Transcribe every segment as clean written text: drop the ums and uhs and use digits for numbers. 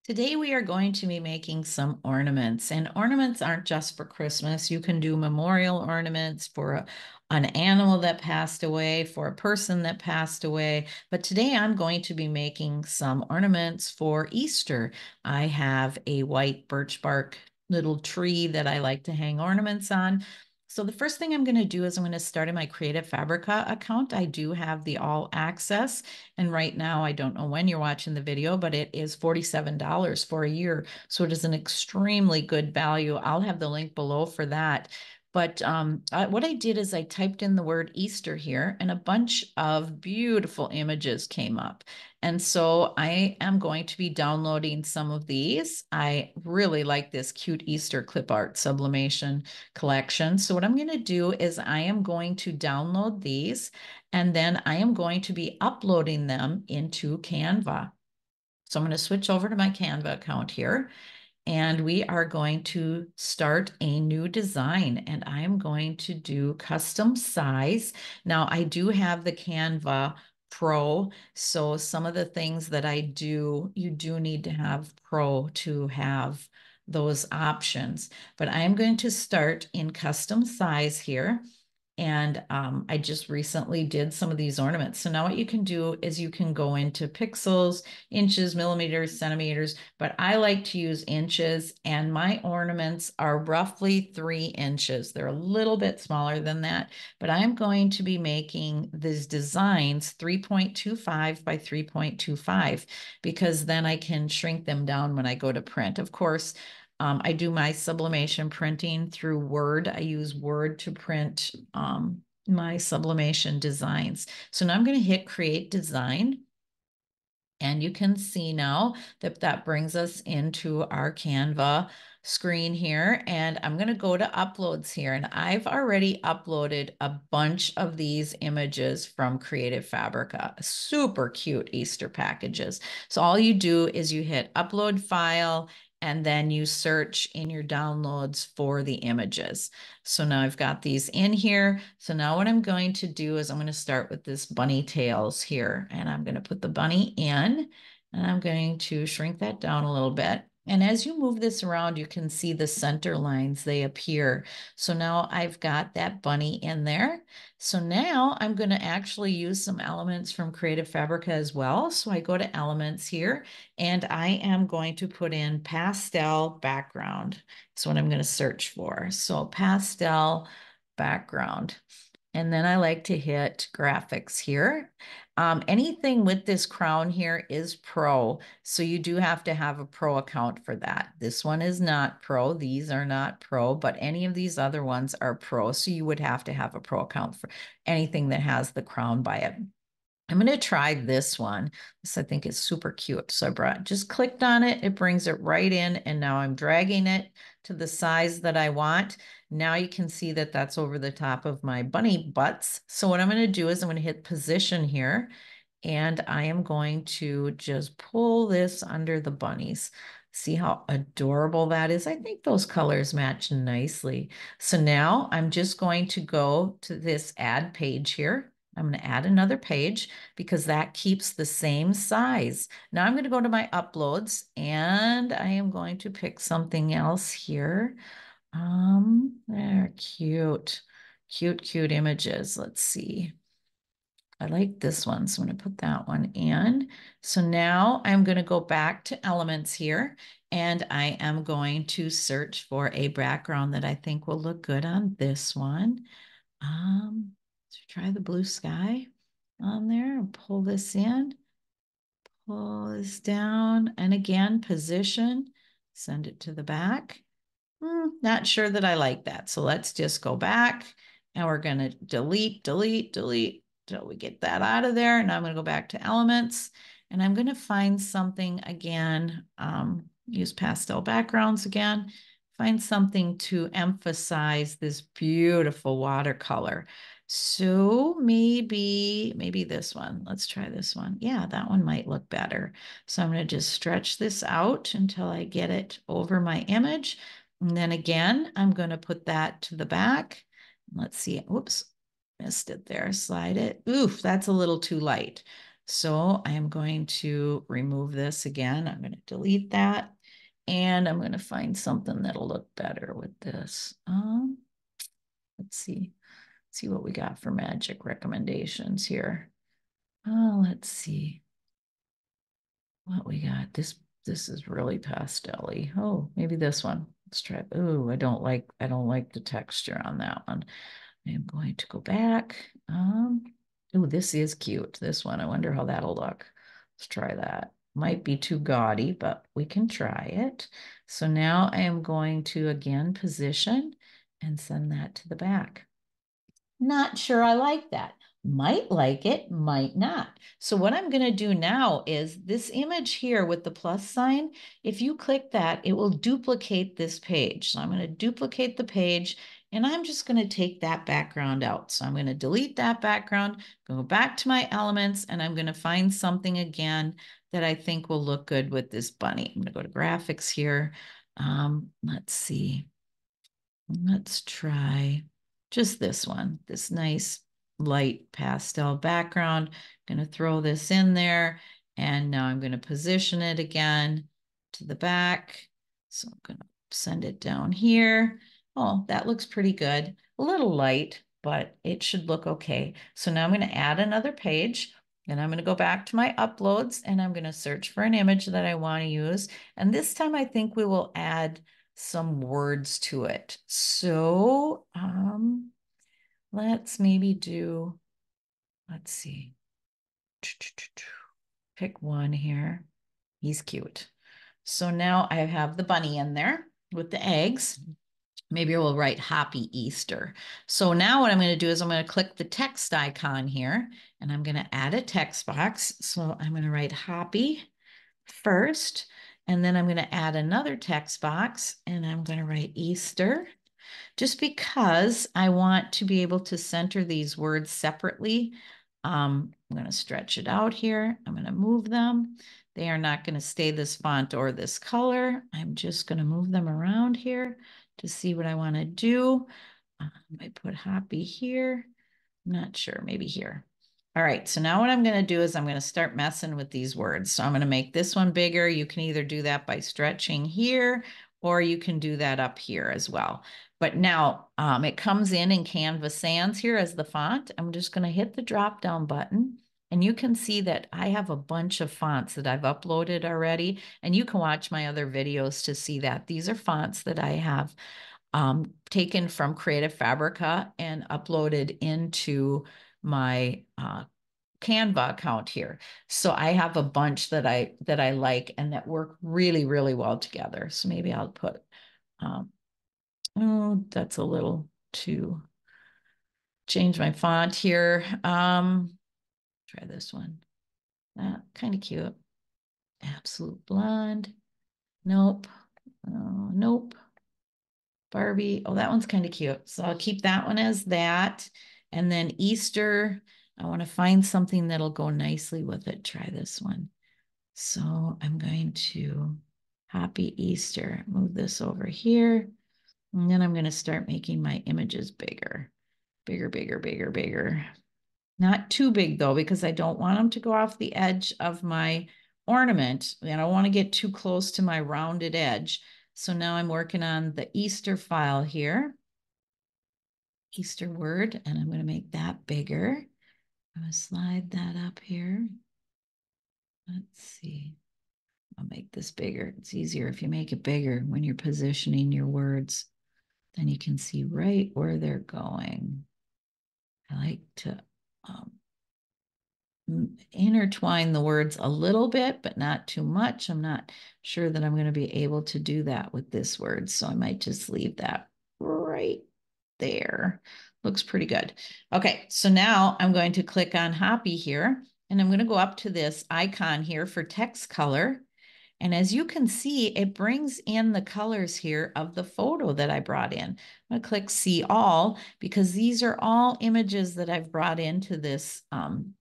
Today we are going to be making some ornaments, and ornaments aren't just for Christmas. You can do memorial ornaments for an animal that passed away, for a person that passed away. But today I'm going to be making some ornaments for Easter. I have a white birch bark little tree that I like to hang ornaments on. So the first thing I'm going to do is I'm going to start in my Creative Fabrica account. I do have the all access. And right now, I don't know when you're watching the video, but it is $47 for a year. So it is an extremely good value. I'll have the link below for that. But what I did is I typed in the word Easter here, and a bunch of beautiful images came up. And so I am going to be downloading some of these. I really like this cute Easter clip art sublimation collection. So what I'm going to do is I am going to download these, and then I am going to be uploading them into Canva. So I'm going to switch over to my Canva account here, and we are going to start a new design, and I am going to do custom size. Now I do have the Canva Pro, so some of the things that I do, you do need to have Pro to have those options. But I'm going to start in custom size here. And I just recently did some of these ornaments. So now what you can do is you can go into pixels, inches, millimeters, centimeters, but I like to use inches, and my ornaments are roughly 3 inches. They're a little bit smaller than that, but I'm going to be making these designs 3.25 by 3.25 because then I can shrink them down when I go to print. Of course, I do my sublimation printing through Word. I use Word to print my sublimation designs. So now I'm going to hit Create Design. And you can see now that that brings us into our Canva screen here. And I'm going to go to uploads here. And I've already uploaded a bunch of these images from Creative Fabrica. Super cute Easter packages. So all you do is you hit upload file, and then you search in your downloads for the images. So now I've got these in here. So now what I'm going to do is I'm going to start with this bunny tails here, and I'm going to put the bunny in, and I'm going to shrink that down a little bit. And as you move this around, you can see the center lines, they appear. So now I've got that bunny in there. So now I'm going to actually use some elements from Creative Fabrica as well. So I go to elements here, and I am going to put in pastel background. That's what I'm going to search for. So pastel background. And then I like to hit graphics here. Anything with this crown here is pro. So you do have to have a pro account for that. This one is not pro. These are not pro, but any of these other ones are pro. So you would have to have a pro account for anything that has the crown by it. I'm going to try this one. This I think is super cute. So just clicked on it. It brings it right in. And now I'm dragging it to the size that I want. Now you can see that that's over the top of my bunny butts. So what I'm going to do is I'm going to hit position here. And I am going to just pull this under the bunnies. See how adorable that is? I think those colors match nicely. So now I'm just going to go to this add page here. I'm going to add another page because that keeps the same size. Now I'm going to go to my uploads, and I am going to pick something else here. They're cute, cute, cute images. Let's see. I like this one, so I'm going to put that one in. So now I'm going to go back to elements here, and I am going to search for a background that I think will look good on this one. Let's try the blue sky on there and pull this in, pull this down, and again, position, send it to the back. Not sure that I like that. So let's just go back, and we're going to delete, delete, delete till we get that out of there. Now I'm going to go back to elements, and I'm going to find something again, use pastel backgrounds again, find something to emphasize this beautiful watercolor. So maybe this one. Let's try this one. Yeah, that one might look better. So I'm going to just stretch this out until I get it over my image. And then again, I'm going to put that to the back. Let's see. Whoops, missed it there. Slide it. Oof, that's a little too light. So I am going to remove this again. I'm going to delete that. And I'm going to find something that'll look better with this. Let's see what we got for magic recommendations here. Let's see what we got. This is really pastel-y. Oh, maybe this one. Let's try. Oh, I don't like the texture on that one. I am going to go back. Oh, this is cute. This one. I wonder how that'll look. Let's try that. Might be too gaudy, but we can try it. So now I am going to again position and send that to the back. Not sure I like that. Might like it, might not. So what I'm going to do now is this image here with the plus sign, if you click that, it will duplicate this page. So I'm going to duplicate the page and I'm just going to take that background out. So I'm going to delete that background, go back to my elements, and I'm going to find something again that I think will look good with this bunny. I'm going to go to graphics here. Let's see. Let's try just this one, this nice light pastel background. I'm going to throw this in there, and now I'm going to position it again to the back. So I'm going to send it down here. Oh, that looks pretty good. A little light, but it should look okay. So now I'm going to add another page, and I'm going to go back to my uploads, and I'm going to search for an image that I want to use. And this time I think we will add some words to it. So let's maybe do, let's see, pick one here. He's cute. So now I have the bunny in there with the eggs. Maybe we'll write Happy Easter. So now what I'm going to do is I'm going to click the text icon here and I'm going to add a text box. So I'm going to write Happy first, and then I'm going to add another text box and I'm going to write Easter, just because I want to be able to center these words separately. I'm going to stretch it out here. I'm going to move them. They are not going to stay this font or this color. I'm just going to move them around here to see what I want to do. I might put Happy here. I'm not sure, maybe here. All right, so now what I'm going to do is I'm going to start messing with these words. So I'm going to make this one bigger. You can either do that by stretching here, or you can do that up here as well. But now it comes in Canva Sans here as the font. I'm just going to hit the drop down button. And you can see that I have a bunch of fonts that I've uploaded already. And you can watch my other videos to see that. These are fonts that I have taken from Creative Fabrica and uploaded into my Canva account here. So I have a bunch that I like and that work really, really well together. So maybe I'll put, oh, that's a little too, change my font here. Try this one. Kind of cute. Absolute Blonde. Nope. Nope. Barbie. Oh, that one's kind of cute. So I'll keep that one as that. And then Easter, I want to find something that'll go nicely with it. Try this one. So I'm going to Happy Easter. Move this over here. And then I'm going to start making my images bigger. Bigger, bigger, bigger, bigger. Not too big though, because I don't want them to go off the edge of my ornament. And I don't want to get too close to my rounded edge. So now I'm working on the Easter file here. Easter word, and I'm going to make that bigger. I'm going to slide that up here. Let's see. I'll make this bigger. It's easier if you make it bigger when you're positioning your words. Then you can see right where they're going. I like to intertwine the words a little bit, but not too much. I'm not sure that I'm going to be able to do that with this word, so I might just leave that right there. Looks pretty good. Okay, so now I'm going to click on Happy here, and I'm going to go up to this icon here for text color. And as you can see, it brings in the colors here of the photo that I brought in. I'm going to click See All because these are all images that I've brought into this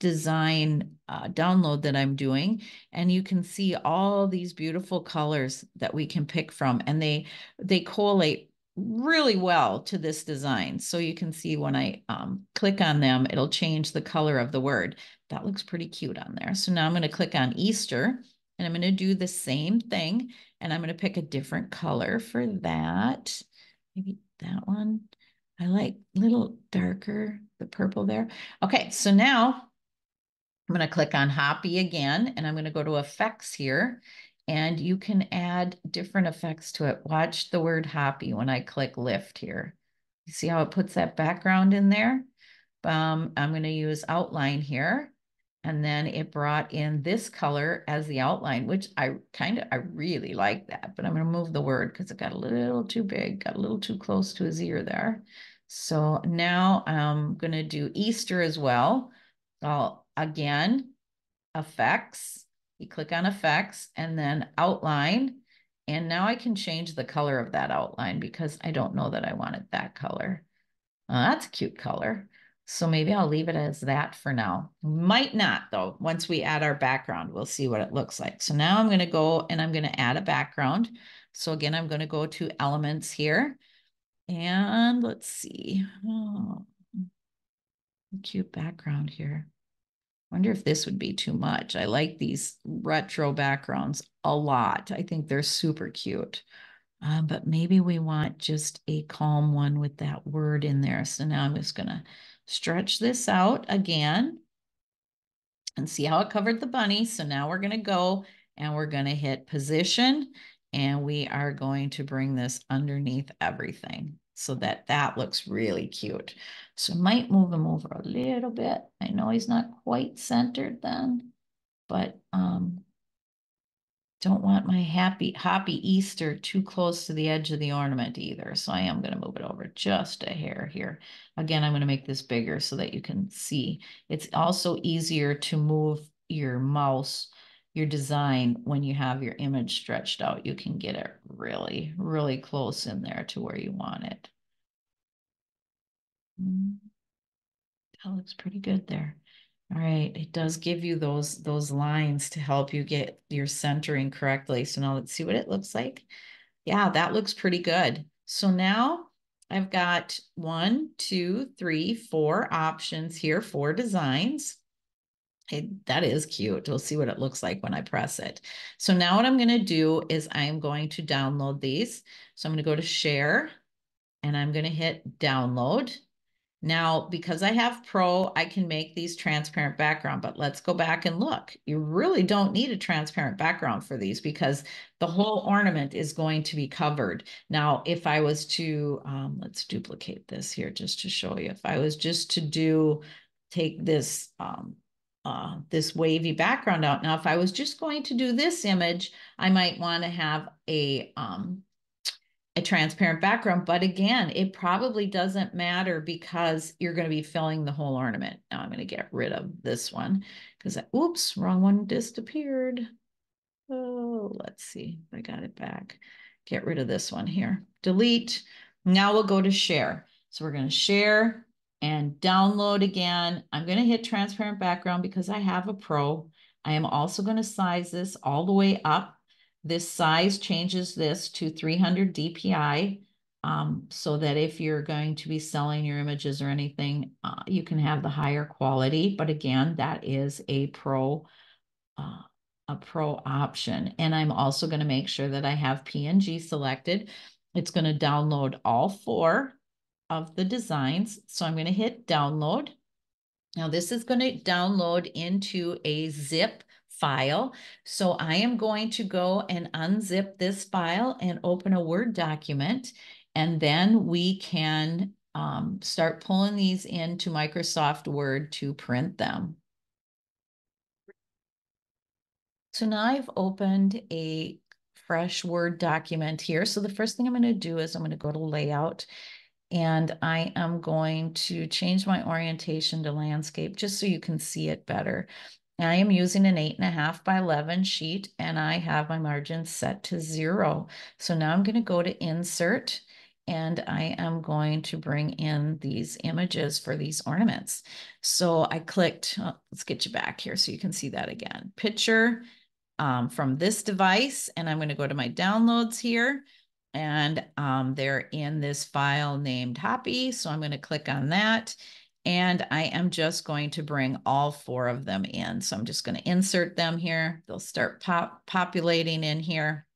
design download that I'm doing. And you can see all these beautiful colors that we can pick from. And they collate really well to this design. So you can see when I click on them, it'll change the color of the word. That looks pretty cute on there. So now I'm going to click on Easter and I'm going to do the same thing. And I'm going to pick a different color for that. Maybe that one. I like a little darker, the purple there. Okay, so now I'm going to click on Hoppy again, and I'm going to go to effects here, and you can add different effects to it. Watch the word Hoppy when I click lift here. You see how it puts that background in there? I'm going to use outline here. And then it brought in this color as the outline, which I really like that, but I'm going to move the word because it got a little too big, got a little too close to his ear there. So now I'm going to do Easter as well. I'll again, effects, you click on effects and then outline. And now I can change the color of that outline because I don't know that I wanted that color. That's a cute color. So maybe I'll leave it as that for now. Might not though. Once we add our background, we'll see what it looks like. So now I'm going to go and I'm going to add a background. So again, I'm going to go to elements here and let's see. Oh, cute background here. Wonder if this would be too much. I like these retro backgrounds a lot. I think they're super cute. But maybe we want just a calm one with that word in there. So now I'm just going to stretch this out again and see how it covered the bunny. So now we're going to go and we're going to hit position and we are going to bring this underneath everything so that that looks really cute. So I might move him over a little bit. I know he's not quite centered then, but don't want my hoppy Easter too close to the edge of the ornament either. So I am going to move it over just a hair here. Again, I'm going to make this bigger so that you can see. It's also easier to move your mouse, your design when you have your image stretched out. You can get it really, really close in there to where you want it. That looks pretty good there. All right, it does give you those lines to help you get your centering correctly. So now let's see what it looks like. Yeah, that looks pretty good. So now I've got 1, 2, 3, 4 options here, 4 designs. That is cute. We'll see what it looks like when I press it. So now what I'm going to do is I'm going to download these. So I'm going to go to share and I'm going to hit download. Now, because I have Pro, I can make these transparent background, but let's go back and look. You really don't need a transparent background for these because the whole ornament is going to be covered. Now, if I was to, let's duplicate this here just to show you. If I was just to take this, this wavy background out. Now, if I was just going to do this image, I might want to have a transparent background. But again, it probably doesn't matter because you're going to be filling the whole ornament. Now I'm going to get rid of this one because, oops, wrong one disappeared. Oh, let's see if I got it back. Get rid of this one here. Delete. Now we'll go to share. So we're going to share and download again. I'm going to hit transparent background because I have a Pro. I am also going to size this all the way up. This size changes this to 300 DPI so that if you're going to be selling your images or anything, you can have the higher quality. But again, that is a Pro option. And I'm also going to make sure that I have PNG selected. It's going to download all 4 of the designs. So I'm going to hit download. Now this is going to download into a zip file. So I am going to go and unzip this file and open a Word document. And then we can start pulling these into Microsoft Word to print them. So now I've opened a fresh Word document here. So the first thing I'm going to do is I'm going to go to layout and I am going to change my orientation to landscape just so you can see it better. I am using an 8.5 by 11 sheet and I have my margins set to 0. So now I'm going to go to insert and I am going to bring in these images for these ornaments. So I clicked, let's get you back here so you can see that again. Picture from this device, and I'm going to go to my downloads here. and they're in this file named Hoppy. So I'm going to click on that. And I am just going to bring all 4 of them in. So I'm just going to insert them here. They'll start populating in here.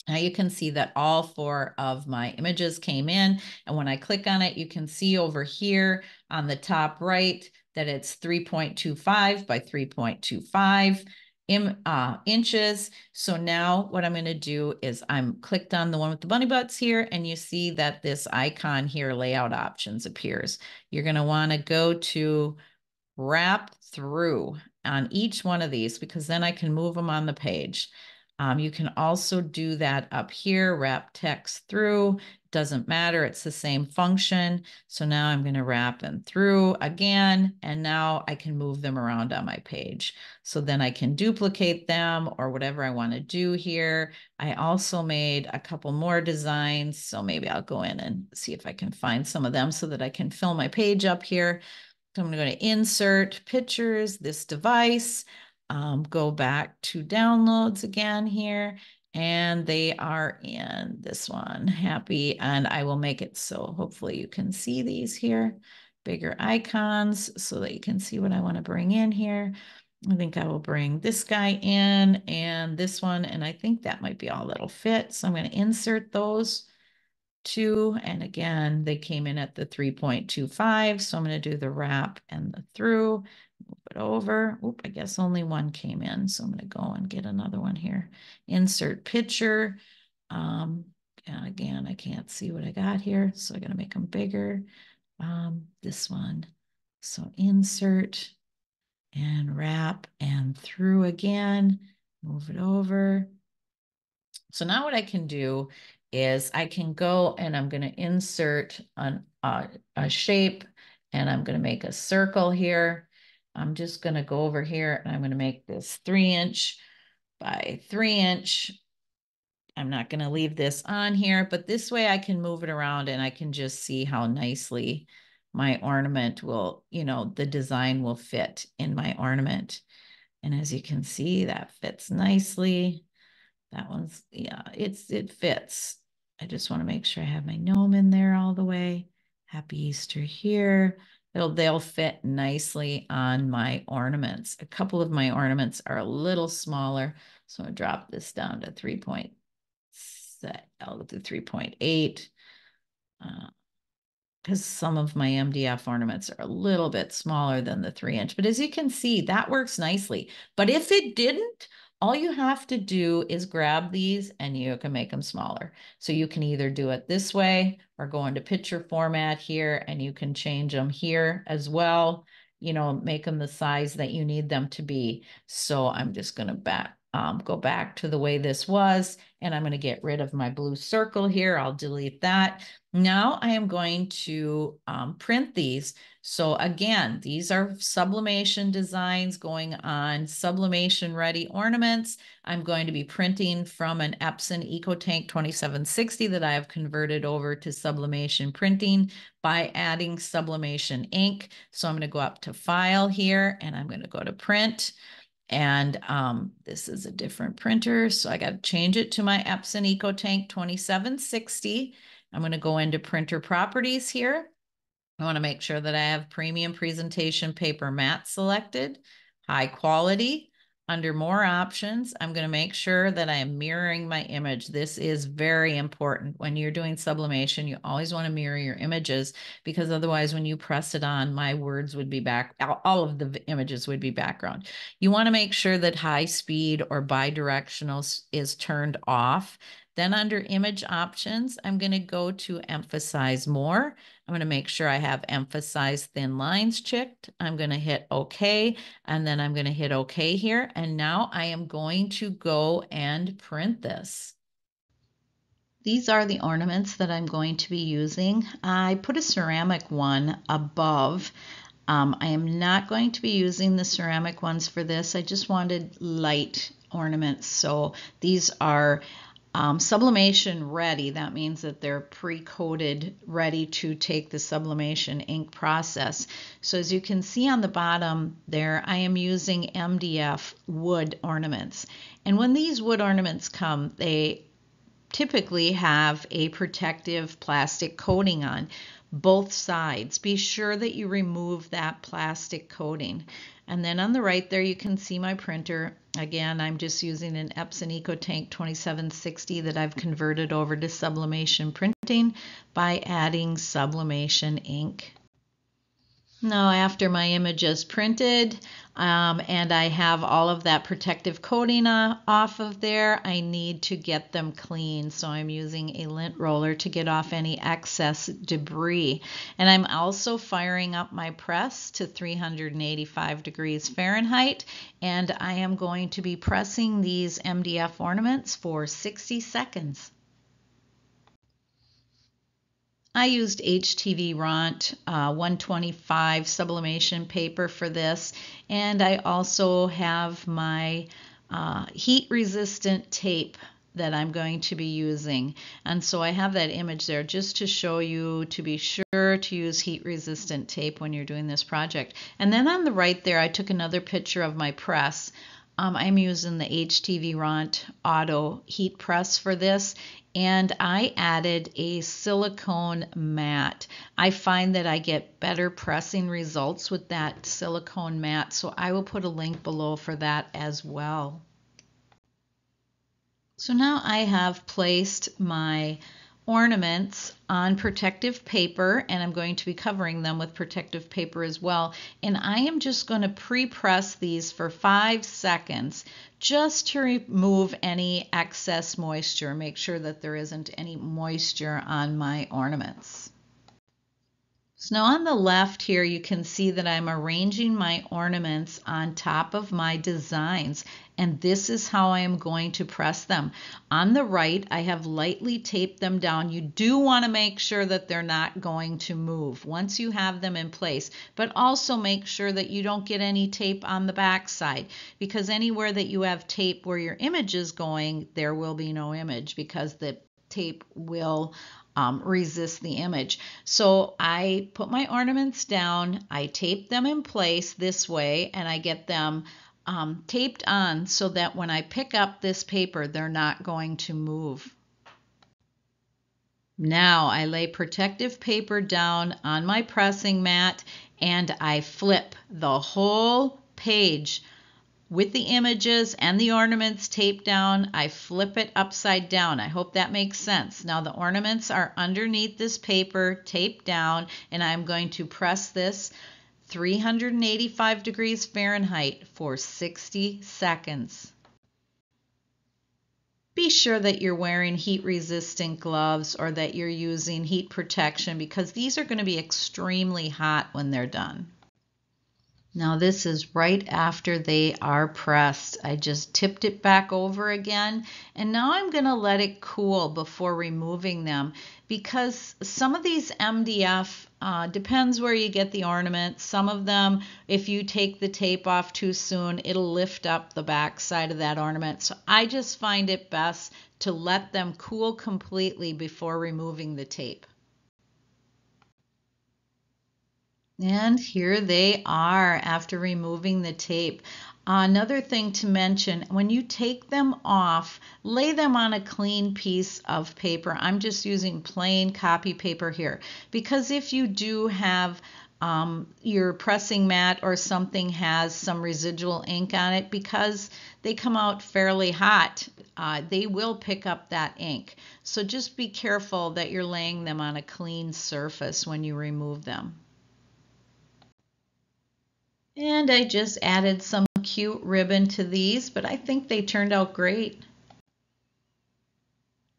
Now you can see that all 4 of my images came in. And when I click on it, you can see over here on the top right that it's 3.25 by 3.25 inches. So now what I'm going to do is I'm clicked on the one with the bunny butts here, and you see that this icon here, layout options, appears. You're going to want to go to wrap through on each one of these, because then I can move them on the page. You can also do that up here, wrap text through. Doesn't matter, it's the same function. So now I'm going to wrap them through again, and now I can move them around on my page. So then I can duplicate them or whatever I want to do here. I also made a couple more designs, so maybe I'll go in and see if I can find some of them so that I can fill my page up here. So I'm going to insert pictures, this device, go back to downloads again here, and they are in this one, Happy, and I will make it so hopefully you can see these here, bigger icons so that you can see what I want to bring in here. I think I will bring this guy in and this one, and I think that might be all that'll fit. So I'm going to insert those 2, and again, they came in at the 3.25, so I'm going to do the wrap and the through, move it over. Oop, I guess only one came in, so I'm going to go and get another one here. Insert picture. And again, I can't see what I got here, so I got to make them bigger. This one. So insert and wrap and through again, move it over. So now what I can do is I can go and I'm going to insert a shape, and I'm going to make a circle here. I'm just going to go over here and I'm going to make this 3" by 3". I'm not going to leave this on here, but this way I can move it around and I can just see how nicely my ornament will, the design will fit in my ornament. And as you can see, that fits nicely. That one's, yeah, it fits. I just want to make sure I have my gnome in there all the way. Happy Easter here. They'll fit nicely on my ornaments. A couple of my ornaments are a little smaller, so I'll drop this down to 3.7. I'll do 3.8. Because some of my MDF ornaments are a little bit smaller than the 3". But as you can see, that works nicely. But if it didn't, all you have to do is grab these and you can make them smaller. So you can either do it this way or go into picture format here, and you can change them here as well. Make them the size that you need them to be. So I'm just going to go back to the way this was, and I'm going to get rid of my blue circle here. I'll delete that. Now I am going to print these. So again, these are sublimation designs going on sublimation ready ornaments. I'm going to be printing from an Epson EcoTank 2760 that I have converted over to sublimation printing by adding sublimation ink. So I'm going to go up to File here, and I'm going to go to Print. And this is a different printer, so I got to change it to my Epson EcoTank 2760. I'm going to go into printer properties here. I want to make sure that I have premium presentation paper matte selected, high quality. Under more options, I'm going to make sure that I am mirroring my image. This is very important. When you're doing sublimation, you always want to mirror your images, because otherwise when you press it on, my words would be all of the images would be background. You want to make sure that high speed or bidirectional is turned off. Then under image options, I'm going to go to emphasize more. I'm going to make sure I have emphasize thin lines checked. I'm going to hit OK, and then I'm going to hit OK here. And now I am going to go and print this. These are the ornaments that I'm going to be using. I put a ceramic one above. I am not going to be using the ceramic ones for this. I just wanted light ornaments. So these are sublimation ready. That means that they're pre-coated, ready to take the sublimation ink process. So as you can see on the bottom there, I am using MDF wood ornaments. And when these wood ornaments come, they typically have a protective plastic coating on both sides. Be sure that you remove that plastic coating. And then on the right there, you can see my printer. Again, I'm just using an Epson EcoTank 2760 that I've converted over to sublimation printing by adding sublimation ink. Now, after my image is printed and I have all of that protective coating off of there, I need to get them clean. So I'm using a lint roller to get off any excess debris. And I'm also firing up my press to 385 degrees Fahrenheit. And I am going to be pressing these MDF ornaments for 60 seconds. I used HTV Ront 125 sublimation paper for this, and I also have my heat resistant tape that I'm going to be using. And so I have that image there just to show you to be sure to use heat resistant tape when you're doing this project. And then on the right there, I took another picture of my press. I'm using the HTV Ront Auto Heat Press for this, and I added a silicone mat. I find that I get better pressing results with that silicone mat, so I will put a link below for that as well. So now I have placed my ornaments on protective paper, and I'm going to be covering them with protective paper as well. And I am just going to pre-press these for 5 seconds just to remove any excess moisture, make sure that there isn't any moisture on my ornaments. So now on the left here, you can see that I'm arranging my ornaments on top of my designs, and this is how I am going to press them. On the right, I have lightly taped them down. You do want to make sure that they're not going to move once you have them in place, but also make sure that you don't get any tape on the back side, because anywhere that you have tape where your image is going, there will be no image because the tape will resist the image. So I put my ornaments down, I tape them in place this way, and I get them taped on so that when I pick up this paper, they're not going to move. Now I lay protective paper down on my pressing mat and I flip the whole page with the images and the ornaments taped down. I flip it upside down. I hope that makes sense. Now the ornaments are underneath this paper taped down, and I'm going to press this 385 degrees Fahrenheit for 60 seconds. Be sure that you're wearing heat resistant gloves or that you're using heat protection, because these are going to be extremely hot when they're done. Now this is right after they are pressed. I just tipped it back over again, and now I'm going to let it cool before removing them, because some of these MDF, depends where you get the ornament. Some of them, if you take the tape off too soon, it'll lift up the back side of that ornament. So I just find it best to let them cool completely before removing the tape. And here they are after removing the tape. Another thing to mention, when you take them off, lay them on a clean piece of paper. I'm just using plain copy paper here, because if you do have your pressing mat or something has some residual ink on it, because they come out fairly hot, they will pick up that ink. So just be careful that you're laying them on a clean surface when you remove them. And I just added some cute ribbon to these, but I think they turned out great.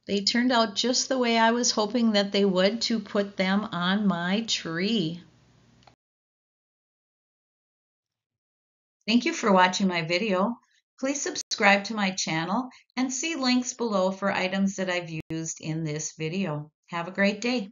They turned out just the way I was hoping that they would to put them on my tree. Thank you for watching my video. Please subscribe to my channel and see links below for items that I've used in this video. Have a great day.